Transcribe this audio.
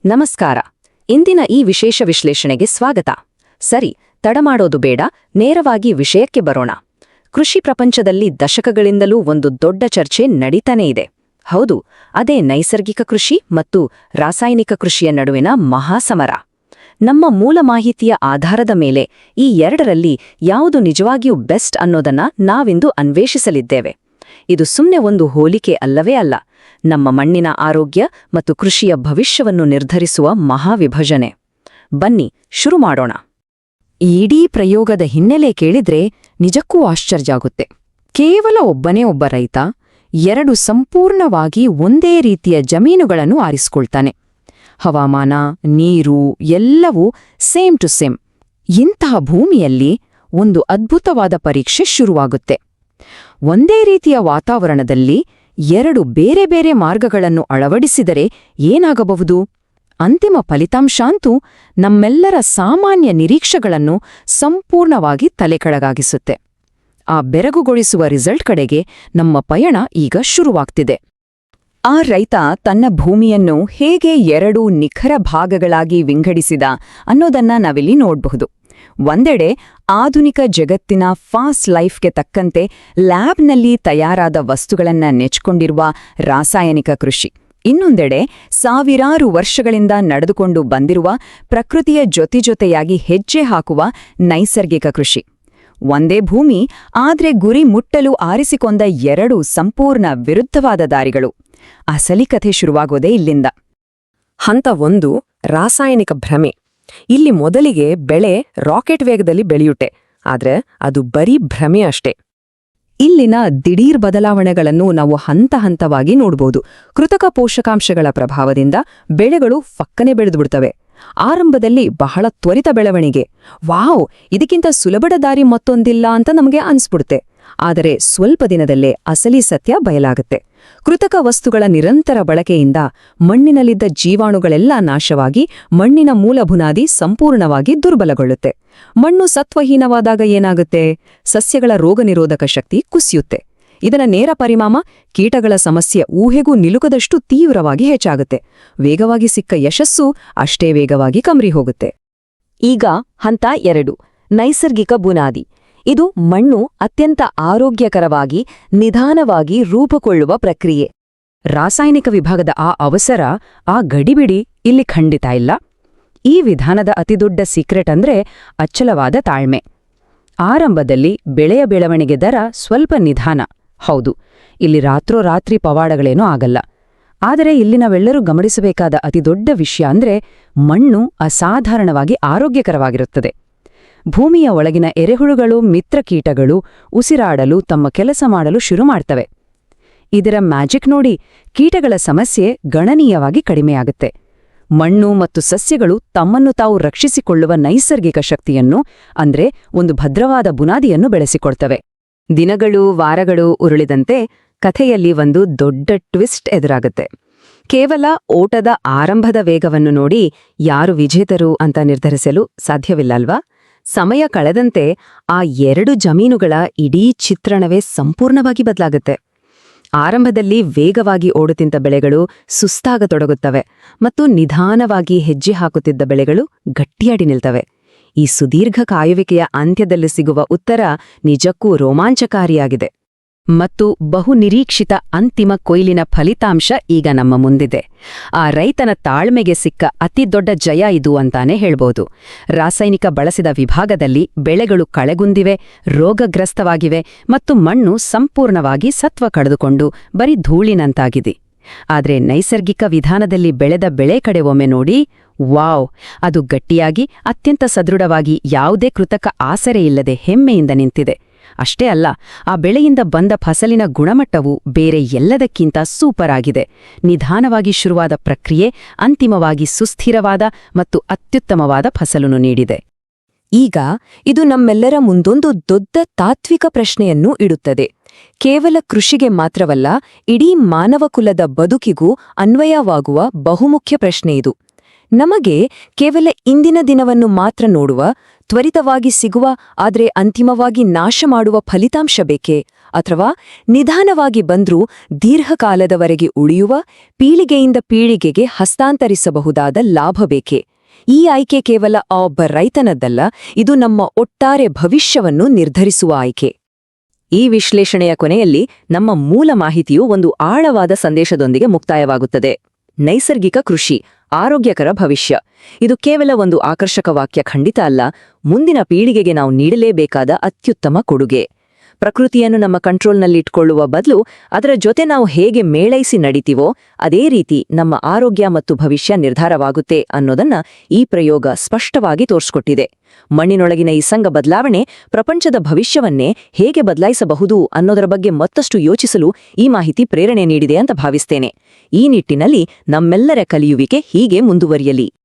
ನಮಸ್ಕಾರ. ಇಂದಿನ ಈ ವಿಶೇಷ ವಿಶ್ಲೇಷಣೆಗೆ ಸ್ವಾಗತ. ಸರಿ, ತಡಮಾಡೋದು ಬೇಡ, ನೇರವಾಗಿ ವಿಷಯಕ್ಕೆ ಬರೋಣ. ಕೃಷಿ ಪ್ರಪಂಚದಲ್ಲಿ ದಶಕಗಳಿಂದಲೂ ಒಂದು ದೊಡ್ಡ ಚರ್ಚೆ ನಡೀತಾನೇ ಇದೆ. ಹೌದು, ಅದೇ ನೈಸರ್ಗಿಕ ಕೃಷಿ ಮತ್ತು ರಾಸಾಯನಿಕ ಕೃಷಿಯ ನಡುವಿನ ಮಹಾಸಮರ. ನಮ್ಮ ಮೂಲ ಮಾಹಿತಿಯ ಆಧಾರದ ಮೇಲೆ ಈ ಎರಡರಲ್ಲಿ ಯಾವುದು ನಿಜವಾಗಿಯೂ ಬೆಸ್ಟ್ ಅನ್ನೋದನ್ನ ನಾವಿಂದು ಅನ್ವೇಷಿಸಲಿದ್ದೇವೆ. ಇದು ಸುಮ್ಮನೆ ಒಂದು ಹೋಲಿಕೆ ಅಲ್ಲವೇ ಅಲ್ಲ, ನಮ್ಮ ಮಣ್ಣಿನ ಆರೋಗ್ಯ ಮತ್ತು ಕೃಷಿಯ ಭವಿಷ್ಯವನ್ನು ನಿರ್ಧರಿಸುವ ಮಹಾವಿಭಜನೆ. ಬನ್ನಿ ಶುರು ಮಾಡೋಣ. ಈ ಇಡೀ ಪ್ರಯೋಗದ ಹಿನ್ನೆಲೆ ಕೇಳಿದ್ರೆ ನಿಜಕ್ಕೂ ಆಶ್ಚರ್ಯ ಆಗುತ್ತೆ. ಕೇವಲ ಒಬ್ಬ ರೈತ ಎರಡು ಸಂಪೂರ್ಣವಾಗಿ ಒಂದೇ ರೀತಿಯ ಜಮೀನುಗಳನ್ನು ಆರಿಸಿಕೊಳ್ತಾನೆ. ಹವಾಮಾನ, ನೀರು ಎಲ್ಲವೂ ಸೇಮ್ ಟು ಸೇಮ್. ಇಂತಹ ಭೂಮಿಯಲ್ಲಿ ಒಂದು ಅದ್ಭುತವಾದ ಪರೀಕ್ಷೆ ಶುರುವಾಗುತ್ತೆ. ಒಂದೇ ರೀತಿಯ ವಾತಾವರಣದಲ್ಲಿ ಎರಡು ಬೇರೆ ಬೇರೆ ಮಾರ್ಗಗಳನ್ನು ಅಳವಡಿಸಿದರೆ ಏನಾಗಬಹುದು? ಅಂತಿಮ ಫಲಿತಾಂಶಾಂತೂ ನಮ್ಮೆಲ್ಲರ ಸಾಮಾನ್ಯ ನಿರೀಕ್ಷೆಗಳನ್ನು ಸಂಪೂರ್ಣವಾಗಿ ತಲೆಕೆಳಗಾಗಿಸುತ್ತೆ. ಆ ಬೆರಗುಗೊಳಿಸುವ ರಿಸಲ್ಟ್ ಕಡೆಗೆ ನಮ್ಮ ಪಯಣ ಈಗ ಶುರುವಾಗ್ತಿದೆ. ಆ ರೈತ ತನ್ನ ಭೂಮಿಯನ್ನು ಹೇಗೆ ಎರಡು ನಿಖರ ಭಾಗಗಳಾಗಿ ವಿಂಗಡಿಸಿದ ಅನ್ನೋದನ್ನ ನಾವಿಲ್ಲಿ ನೋಡಬಹುದು. ಒಂದೆಡೆ ಆಧುನಿಕ ಜಗತ್ತಿನ ಫಾಸ್ಟ್ ಲೈಫ್ಗೆ ತಕ್ಕಂತೆ ಲ್ಯಾಬ್ನಲ್ಲಿ ತಯಾರಾದ ವಸ್ತುಗಳನ್ನ ನೆಚ್ಕೊಂಡಿರುವ ರಾಸಾಯನಿಕ ಕೃಷಿ, ಇನ್ನೊಂದೆಡೆ ಸಾವಿರಾರು ವರ್ಷಗಳಿಂದ ನಡೆದುಕೊಂಡು ಬಂದಿರುವ ಪ್ರಕೃತಿಯ ಜೊತೆಯಾಗಿ ಹೆಜ್ಜೆ ಹಾಕುವ ನೈಸರ್ಗಿಕ ಕೃಷಿ. ಒಂದೇ ಭೂಮಿ, ಆದ್ರೆ ಗುರಿ ಮುಟ್ಟಲು ಆರಿಸಿಕೊಂಡ ಎರಡು ಸಂಪೂರ್ಣ ವಿರುದ್ಧವಾದ ದಾರಿಗಳು. ಅಸಲಿ ಕಥೆ ಶುರುವಾಗೋದೇ ಇಲ್ಲಿಂದ. ಹಂತ 1, ರಾಸಾಯನಿಕ ಭ್ರಮೆ. ಇಲ್ಲಿ ಮೊದಲಿಗೆ ಬೆಳೆ ರಾಕೆಟ್ ವೇಗದಲ್ಲಿ ಬೆಳೆಯುತ್ತೆ, ಆದ್ರೆ ಅದು ಬರೀ ಭ್ರಮೆ ಅಷ್ಟೇ. ಇಲ್ಲಿನ ದಿಢೀರ್ ಬದಲಾವಣೆಗಳನ್ನು ನಾವು ಹಂತ ಹಂತವಾಗಿ ನೋಡ್ಬೋದು. ಕೃತಕ ಪೋಷಕಾಂಶಗಳ ಪ್ರಭಾವದಿಂದ ಬೆಳೆಗಳು ಫಕ್ಕನೆ ಬೆಳೆದುಬಿಡ್ತವೆ. ಆರಂಭದಲ್ಲಿ ಬಹಳ ತ್ವರಿತ ಬೆಳವಣಿಗೆ, ವಾವ್, ಇದಕ್ಕಿಂತ ಸುಲಭದ ದಾರಿ ಮತ್ತೊಂದಿಲ್ಲ ಅಂತ ನಮಗೆ ಅನ್ಸ್ಬಿಡುತ್ತೆ. ಆದರೆ ಸ್ವಲ್ಪ ದಿನದಲ್ಲೇ ಅಸಲಿ ಸತ್ಯ ಬಯಲಾಗುತ್ತೆ. ಕೃತಕ ವಸ್ತುಗಳ ನಿರಂತರ ಬಳಕೆಯಿಂದ ಮಣ್ಣಿನಲ್ಲಿದ್ದ ಜೀವಾಣುಗಳೆಲ್ಲ ನಾಶವಾಗಿ ಮಣ್ಣಿನ ಮೂಲ ಬುನಾದಿ ಸಂಪೂರ್ಣವಾಗಿ ದುರ್ಬಲಗೊಳ್ಳುತ್ತೆ. ಮಣ್ಣು ಸತ್ವಹೀನವಾದಾಗ ಏನಾಗುತ್ತೆ? ಸಸ್ಯಗಳ ರೋಗನಿರೋಧಕ ಶಕ್ತಿ ಕುಸಿಯುತ್ತೆ. ಇದರ ನೇರ ಪರಿಣಾಮ ಕೀಟಗಳ ಸಮಸ್ಯೆ ಊಹೆಗೂ ನಿಲುಕದಷ್ಟು ತೀವ್ರವಾಗಿ ಹೆಚ್ಚಾಗುತ್ತೆ. ವೇಗವಾಗಿ ಸಿಕ್ಕ ಯಶಸ್ಸು ಅಷ್ಟೇ ವೇಗವಾಗಿ ಕಮ್ರಿ ಹೋಗುತ್ತೆ. ಈಗ ಹಂತ 2, ನೈಸರ್ಗಿಕ ಬುನಾದಿ. ಇದು ಮಣ್ಣು ಅತ್ಯಂತ ಆರೋಗ್ಯಕರವಾಗಿ ನಿಧಾನವಾಗಿ ರೂಪುಗೊಳ್ಳುವ ಪ್ರಕ್ರಿಯೆ. ರಾಸಾಯನಿಕ ವಿಭಾಗದ ಆ ಅವಸರ, ಆ ಗಡಿಬಿಡಿ ಇಲ್ಲಿ ಖಂಡಿತ ಇಲ್ಲ. ಈ ವಿಧಾನದ ಅತಿದೊಡ್ಡ ಸೀಕ್ರೆಟ್ ಅಂದ್ರೆ ಅಚ್ಚಲವಾದ ತಾಳ್ಮೆ. ಆರಂಭದಲ್ಲಿ ಬೆಳೆಯ ಬೆಳವಣಿಗೆ ದರ ಸ್ವಲ್ಪ ನಿಧಾನ, ಹೌದು, ಇಲ್ಲಿ ರಾತ್ರೋರಾತ್ರಿ ಪವಾಡಗಳೇನೂ ಆಗಲ್ಲ. ಆದರೆ ಇಲ್ಲಿ ನಾವೆಲ್ಲರೂ ಗಮನಿಸಬೇಕಾದ ಅತಿದೊಡ್ಡ ವಿಷಯ ಅಂದ್ರೆ ಮಣ್ಣು ಅಸಾಧಾರಣವಾಗಿ ಆರೋಗ್ಯಕರವಾಗಿರುತ್ತದೆ. ಭೂಮಿಯ ಒಳಗಿನ ಎರೆಹುಳುಗಳು, ಮಿತ್ರಕೀಟಗಳು ಉಸಿರಾಡಲು, ತಮ್ಮ ಕೆಲಸ ಮಾಡಲು ಶುರು ಮಾಡ್ತವೆ. ಇದರ ಮ್ಯಾಜಿಕ್ ನೋಡಿ, ಕೀಟಗಳ ಸಮಸ್ಯೆ ಗಣನೀಯವಾಗಿ ಕಡಿಮೆಯಾಗುತ್ತೆ. ಮಣ್ಣು ಮತ್ತು ಸಸ್ಯಗಳು ತಮ್ಮನ್ನು ತಾವು ರಕ್ಷಿಸಿಕೊಳ್ಳುವ ನೈಸರ್ಗಿಕ ಶಕ್ತಿಯನ್ನು, ಅಂದ್ರೆ ಒಂದು ಭದ್ರವಾದ ಬುನಾದಿಯನ್ನು ಬೆಳೆಸಿಕೊಳ್ತವೆ. ದಿನಗಳು, ವಾರಗಳು ಉರುಳಿದಂತೆ ಕಥೆಯಲ್ಲಿ ಒಂದು ದೊಡ್ಡ ಟ್ವಿಸ್ಟ್ ಎದುರಾಗುತ್ತೆ. ಕೇವಲ ಓಟದ ಆರಂಭದ ವೇಗವನ್ನು ನೋಡಿ ಯಾರು ವಿಜೇತರು ಅಂತ ನಿರ್ಧರಿಸಲು ಸಾಧ್ಯವಿಲ್ಲಲ್ವಾ? ಸಮಯ ಕಳೆದಂತೆ ಆ ಎರಡು ಜಮೀನುಗಳ ಇಡೀ ಚಿತ್ರಣವೇ ಸಂಪೂರ್ಣವಾಗಿ ಬದಲಾಗುತ್ತೆ. ಆರಂಭದಲ್ಲಿ ವೇಗವಾಗಿ ಓಡುತ್ತಿದ್ದ ಬೆಳೆಗಳು ಸುಸ್ತಾಗತೊಡಗುತ್ತವೆ ಮತ್ತು ನಿಧಾನವಾಗಿ ಹೆಜ್ಜೆ ಹಾಕುತ್ತಿದ್ದ ಬೆಳೆಗಳು ಗಟ್ಟಿಯಾಡಿ ನಿಲ್ತವೆ. ಈ ಸುದೀರ್ಘ ಕಾಯುವಿಕೆಯ ಅಂತ್ಯದಲ್ಲಿ ಸಿಗುವ ಉತ್ತರ ನಿಜಕ್ಕೂ ರೋಮಾಂಚಕಾರಿಯಾಗಿದೆ. ಮತ್ತು ಬಹುನಿರೀಕ್ಷಿತ ಅಂತಿಮ ಕೊಯ್ಲಿನ ಫಲಿತಾಂಶ ಈಗ ನಮ್ಮ ಮುಂದಿದೆ. ಆ ರೈತನ ತಾಳ್ಮೆಗೆ ಸಿಕ್ಕ ಅತಿದೊಡ್ಡ ಜಯ ಇದು ಅಂತಾನೆ ಹೇಳ್ಬೋದು. ರಾಸಾಯನಿಕ ಬಳಸಿದ ವಿಭಾಗದಲ್ಲಿ ಬೆಳೆಗಳು ಕಳೆಗುಂದಿವೆ, ರೋಗಗ್ರಸ್ತವಾಗಿವೆ ಮತ್ತು ಮಣ್ಣು ಸಂಪೂರ್ಣವಾಗಿ ಸತ್ವ ಕಳೆದುಕೊಂಡು ಬರೀ ಧೂಳಿನಂತಾಗಿದೆ. ಆದರೆ ನೈಸರ್ಗಿಕ ವಿಧಾನದಲ್ಲಿ ಬೆಳೆದ ಬೆಳೆ ಕಡೆ ಒಮ್ಮೆ ನೋಡಿ, ವಾವ್, ಅದು ಗಟ್ಟಿಯಾಗಿ ಅತ್ಯಂತ ಸದೃಢವಾಗಿ ಯಾವುದೇ ಕೃತಕ ಆಸರೆಯಿಲ್ಲದೆ ಹೆಮ್ಮೆಯಿಂದ ನಿಂತಿದೆ. ಅಷ್ಟೇ ಅಲ್ಲ, ಆ ಬೆಳೆಯಿಂದ ಬಂದ ಫಸಲಿನ ಗುಣಮಟ್ಟವು ಬೇರೆ ಎಲ್ಲದಕ್ಕಿಂತ ಸೂಪರ್ ಆಗಿದೆ. ನಿಧಾನವಾಗಿ ಶುರುವಾದ ಪ್ರಕ್ರಿಯೆ ಅಂತಿಮವಾಗಿ ಸುಸ್ಥಿರವಾದ ಮತ್ತು ಅತ್ಯುತ್ತಮವಾದ ಫಸಲನ್ನು ನೀಡಿದೆ. ಈಗ ಇದು ನಮ್ಮೆಲ್ಲರ ಮುಂದೊಂದು ದೊಡ್ಡ ತಾತ್ವಿಕ ಪ್ರಶ್ನೆಯನ್ನು ಇಡುತ್ತದೆ. ಕೇವಲ ಕೃಷಿಗೆ ಮಾತ್ರವಲ್ಲ, ಇಡೀ ಮಾನವಕುಲದ ಬದುಕಿಗೂ ಅನ್ವಯವಾಗುವ ಬಹುಮುಖ್ಯ ಪ್ರಶ್ನೆ ಇದು. ನಮಗೆ ಕೇವಲ ಇಂದಿನ ದಿನವನ್ನು ಮಾತ್ರ ನೋಡುವ, ತ್ವರಿತವಾಗಿ ಸಿಗುವ, ಆದರೆ ಅಂತಿಮವಾಗಿ ನಾಶ ಮಾಡುವ ಫಲಿತಾಂಶ ಬೇಕೇ? ಅಥವಾ ನಿಧಾನವಾಗಿ ಬಂದ್ರೂ ದೀರ್ಘಕಾಲದವರೆಗೆ ಉಳಿಯುವ, ಪೀಳಿಗೆಯಿಂದ ಪೀಳಿಗೆಗೆ ಹಸ್ತಾಂತರಿಸಬಹುದಾದ ಲಾಭ ಬೇಕೇ? ಈ ಆಯ್ಕೆ ಕೇವಲ ಒಬ್ಬ ರೈತನದ್ದಲ್ಲ, ಇದು ನಮ್ಮ ಒಟ್ಟಾರೆ ಭವಿಷ್ಯವನ್ನು ನಿರ್ಧರಿಸುವ ಆಯ್ಕೆ. ಈ ವಿಶ್ಲೇಷಣೆಯ ಕೊನೆಯಲ್ಲಿ ನಮ್ಮ ಮೂಲ ಮಾಹಿತಿಯು ಒಂದು ಆಳವಾದ ಸಂದೇಶದೊಂದಿಗೆ ಮುಕ್ತಾಯವಾಗುತ್ತದೆ. ನೈಸರ್ಗಿಕ ಕೃಷಿ, ಆರೋಗ್ಯಕರ ಭವಿಷ್ಯ. ಇದು ಕೇವಲ ಒಂದು ಆಕರ್ಷಕ ವಾಕ್ಯ ಖಂಡಿತ ಅಲ್ಲ, ಮುಂದಿನ ಪೀಳಿಗೆಗೆ ನಾವು ನೀಡಲೇಬೇಕಾದ ಅತ್ಯುತ್ತಮ ಕೊಡುಗೆ. ಪ್ರಕೃತಿಯನ್ನು ನಮ್ಮ ಕಂಟ್ರೋಲ್ನಲ್ಲಿಟ್ಕೊಳ್ಳುವ ಬದಲು ಅದರ ಜೊತೆ ನಾವು ಹೇಗೆ ಮೇಳೈಸಿ ನಡೀತೀವೋ ಅದೇ ರೀತಿ ನಮ್ಮ ಆರೋಗ್ಯ ಮತ್ತು ಭವಿಷ್ಯ ನಿರ್ಧಾರವಾಗುತ್ತೆ ಅನ್ನೋದನ್ನ ಈ ಪ್ರಯೋಗ ಸ್ಪಷ್ಟವಾಗಿ ತೋರಿಸ್ಕೊಟ್ಟಿದೆ. ಮಣ್ಣಿನೊಳಗಿನ ಈ ಸಂಘ ಬದಲಾವಣೆ ಪ್ರಪಂಚದ ಭವಿಷ್ಯವನ್ನೇ ಹೇಗೆ ಬದಲಾಯಿಸಬಹುದು ಅನ್ನೋದರ ಬಗ್ಗೆ ಮತ್ತಷ್ಟು ಯೋಚಿಸಲು ಈ ಮಾಹಿತಿ ಪ್ರೇರಣೆ ನೀಡಿದೆ ಅಂತ ಭಾವಿಸ್ತೇನೆ. ಈ ನಿಟ್ಟಿನಲ್ಲಿ ನಮ್ಮೆಲ್ಲರ ಕಲಿಯುವಿಕೆ ಹೀಗೆ ಮುಂದುವರಿಯಲಿ.